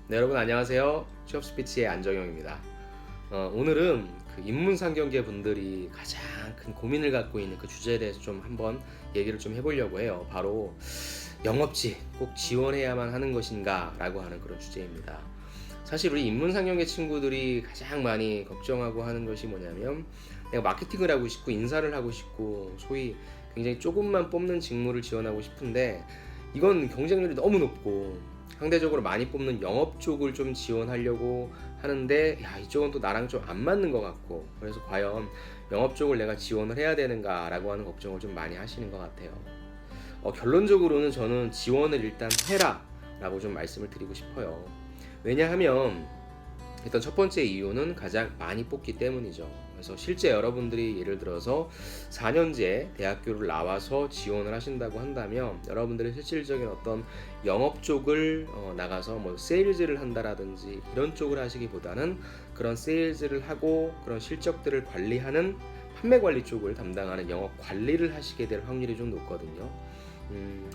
네, 여러분 안녕하세요. 취업 스피치의 안정영입니다. 오늘은 그 인문상경계 분들이 가장 큰 고민을 갖고 있는 그 주제에 대해서 좀 한번 얘기를 좀 해보려고 해요. 바로 영업직 꼭 지원해야만 하는 것인가 라고 하는 그런 주제입니다. 사실 우리 인문상경계 친구들이 가장 많이 걱정하고 하는 것이 뭐냐면, 내가 마케팅을 하고 싶고 인사를 하고 싶고 소위 굉장히 조금만 뽑는 직무를 지원하고 싶은데, 이건 경쟁률이 너무 높고 상대적으로 많이 뽑는 영업 쪽을 좀 지원하려고 하는데, 이쪽은 또 나랑 좀 안 맞는 것 같고, 그래서 과연 영업 쪽을 내가 지원을 해야 되는가 라고 하는 걱정을 좀 많이 하시는 것 같아요. 결론적으로는 저는 지원을 일단 해라 라고 좀 말씀을 드리고 싶어요. 왜냐하면 일단 첫 번째 이유는 가장 많이 뽑기 때문이죠. 그래서 실제 여러분들이 예를 들어서 4년제 대학교를 나와서 지원을 하신다고 한다면, 여러분들의 실질적인 어떤 영업 쪽을 나가서 뭐 세일즈를 한다라든지 이런 쪽을 하시기보다는, 그런 세일즈를 하고 그런 실적들을 관리하는 판매 관리 쪽을 담당하는 영업 관리를 하시게 될 확률이 좀 높거든요.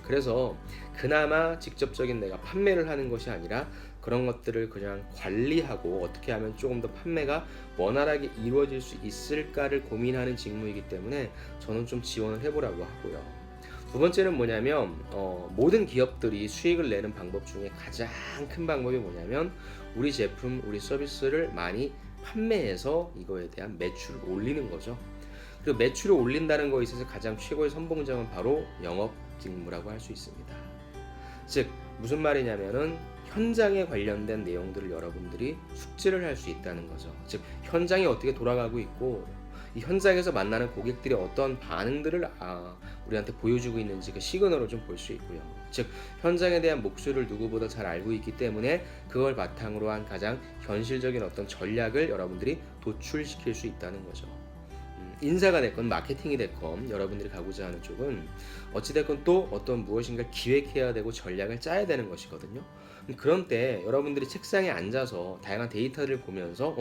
그래서 그나마 직접적인 내가 판매를 하는 것이 아니라 그런 것들을 그냥 관리하고 어떻게 하면 조금 더 판매가 원활하게 이루어질 수 있을까를 고민하는 직무이기 때문에 저는 좀 지원을 해보라고 하고요. 두 번째는 뭐냐면, 모든 기업들이 수익을 내는 방법 중에 가장 큰 방법이 뭐냐면, 우리 제품, 우리 서비스를 많이 판매해서 이거에 대한 매출을 올리는 거죠. 그 매출을 올린다는 거에 있어서 가장 최고의 선봉장은 바로 영업 직무라고 할 수 있습니다. 즉 무슨 말이냐면은, 현장에 관련된 내용들을 여러분들이 숙지를 할 수 있다는 거죠. 즉 현장이 어떻게 돌아가고 있고, 이 현장에서 만나는 고객들이 어떤 반응들을 우리한테 보여주고 있는지 그 시그널을 좀 볼 수 있고요. 즉 현장에 대한 목소리를 누구보다 잘 알고 있기 때문에 그걸 바탕으로 한 가장 현실적인 어떤 전략을 여러분들이 도출시킬 수 있다는 거죠. 인사가 됐건 마케팅이 됐건 여러분들이 가고자 하는 쪽은 어찌됐건 또 어떤 무엇인가 기획해야 되고 전략을 짜야 되는 것이거든요. 그런 때 여러분들이 책상에 앉아서 다양한 데이터를 보면서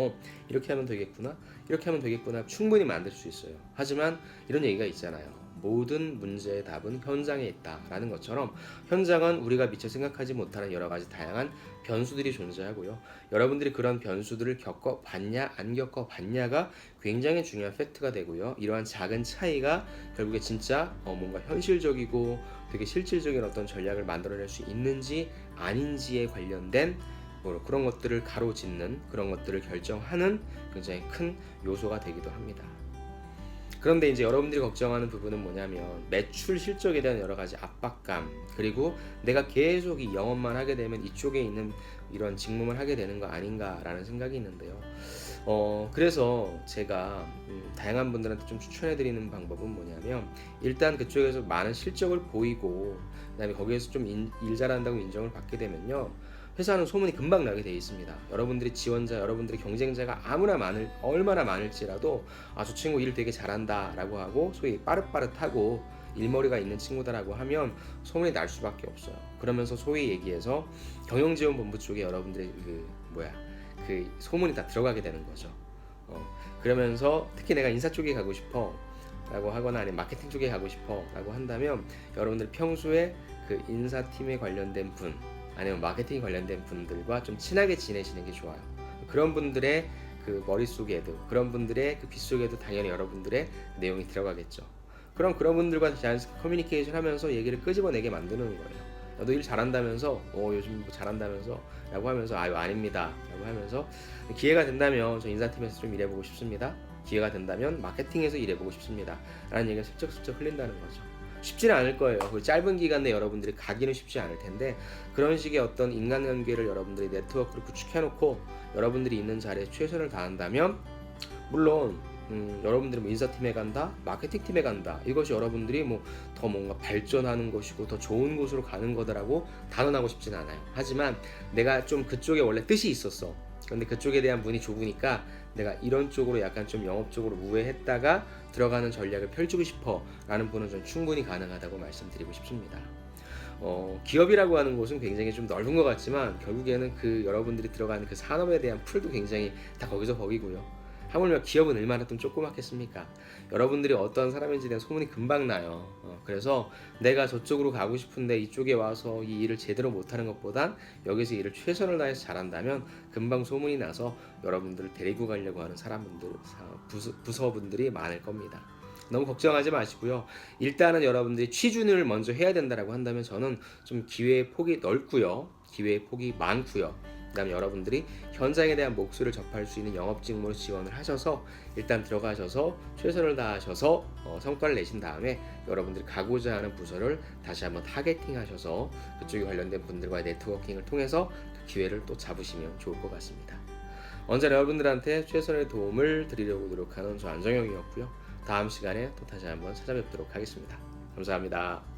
이렇게 하면 되겠구나, 이렇게 하면 되겠구나 충분히 만들 수 있어요. 하지만 이런 얘기가 있잖아요. 모든 문제의 답은 현장에 있다라는 것처럼, 현장은 우리가 미처 생각하지 못하는 여러 가지 다양한 변수들이 존재하고요. 여러분들이 그런 변수들을 겪어봤냐 안 겪어봤냐가 굉장히 중요한 팩트가 되고요. 이러한 작은 차이가 결국에 진짜 뭔가 현실적이고 되게 실질적인 어떤 전략을 만들어낼 수 있는지 아닌지에 관련된 그런 것들을 가로짓는, 그런 것들을 결정하는 굉장히 큰 요소가 되기도 합니다. 그런데 이제 여러분들이 걱정하는 부분은 뭐냐면, 매출 실적에 대한 여러 가지 압박감, 그리고 내가 계속 이 영업만 하게 되면 이쪽에 있는 이런 직무만 하게 되는 거 아닌가라는 생각이 있는데요. 그래서 제가 다양한 분들한테 좀 추천해드리는 방법은 뭐냐면, 일단 그쪽에서 많은 실적을 보이고 그다음에 거기에서 좀 일 잘한다고 인정을 받게 되면요, 회사는 소문이 금방 나게 돼 있습니다. 여러분들이 지원자, 여러분들의 경쟁자가 얼마나 많을지라도, 저 친구 일 되게 잘한다 라고 하고, 소위 빠릇빠릇하고 일머리가 있는 친구다라고 하면 소문이 날 수밖에 없어요. 그러면서 소위 얘기해서 경영지원본부 쪽에 여러분들의 그 소문이 다 들어가게 되는 거죠. 그러면서 특히 내가 인사 쪽에 가고 싶어 라고 하거나, 아니면 마케팅 쪽에 가고 싶어 라고 한다면, 여러분들 평소에 그 인사팀에 관련된 분, 아니면 마케팅 관련된 분들과 좀 친하게 지내시는 게 좋아요. 그런 분들의 그 머릿속에도, 그런 분들의 그 귓속에도 당연히 여러분들의 내용이 들어가겠죠. 그럼 그런 분들과 자연스럽게 커뮤니케이션 하면서 얘기를 끄집어내게 만드는 거예요. 너도 일 잘한다면서, 요즘 뭐 잘한다면서 라고 하면서, 아닙니다 라고 하면서, 기회가 된다면 저 인사팀에서 좀 일해보고 싶습니다, 기회가 된다면 마케팅에서 일해보고 싶습니다 라는 얘기가 슬쩍슬쩍 흘린다는 거죠. 쉽지는 않을 거예요. 그 짧은 기간 내에 여러분들이 가기는 쉽지 않을 텐데, 그런 식의 어떤 인간관계를 여러분들이 네트워크를 구축해놓고 여러분들이 있는 자리에 최선을 다한다면, 물론 여러분들이 뭐 인사팀에 간다, 마케팅팀에 간다, 이것이 여러분들이 뭐 더 뭔가 발전하는 것이고 더 좋은 곳으로 가는 거다라고 단언하고 싶진 않아요. 하지만 내가 좀 그쪽에 원래 뜻이 있었어, 근데 그쪽에 대한 문이 좁으니까 내가 이런 쪽으로 약간 좀 영업적으로 우회했다가 들어가는 전략을 펼치고 싶어 라는 분은 좀 충분히 가능하다고 말씀드리고 싶습니다. 기업이라고 하는 곳은 굉장히 좀 넓은 것 같지만, 결국에는 그 여러분들이 들어가는 그 산업에 대한 풀도 굉장히 다 거기서 거기고요. 하물며 기업은 얼마나 좀 조그맣겠습니까? 여러분들이 어떤 사람인지에 대한 소문이 금방 나요. 그래서 내가 저쪽으로 가고 싶은데 이쪽에 와서 이 일을 제대로 못하는 것보단 여기서 일을 최선을 다해서 잘한다면 금방 소문이 나서 여러분들을 데리고 가려고 하는 사람분들, 부서분들이 많을 겁니다. 너무 걱정하지 마시고요. 일단은 여러분들이 취준을 먼저 해야 된다라고 한다면 저는 좀 기회의 폭이 넓고요. 기회의 폭이 많고요. 그다음에 여러분들이 현장에 대한 목소리를 접할 수 있는 영업직무를 지원을 하셔서 일단 들어가셔서 최선을 다하셔서 성과를 내신 다음에 여러분들이 가고자 하는 부서를 다시 한번 타겟팅하셔서 그쪽에 관련된 분들과의 네트워킹을 통해서 그 기회를 또 잡으시면 좋을 것 같습니다. 언제나 여러분들한테 최선의 도움을 드리려고 노력하는 저 안정영이었고요. 다음 시간에 또 다시 한번 찾아뵙도록 하겠습니다. 감사합니다.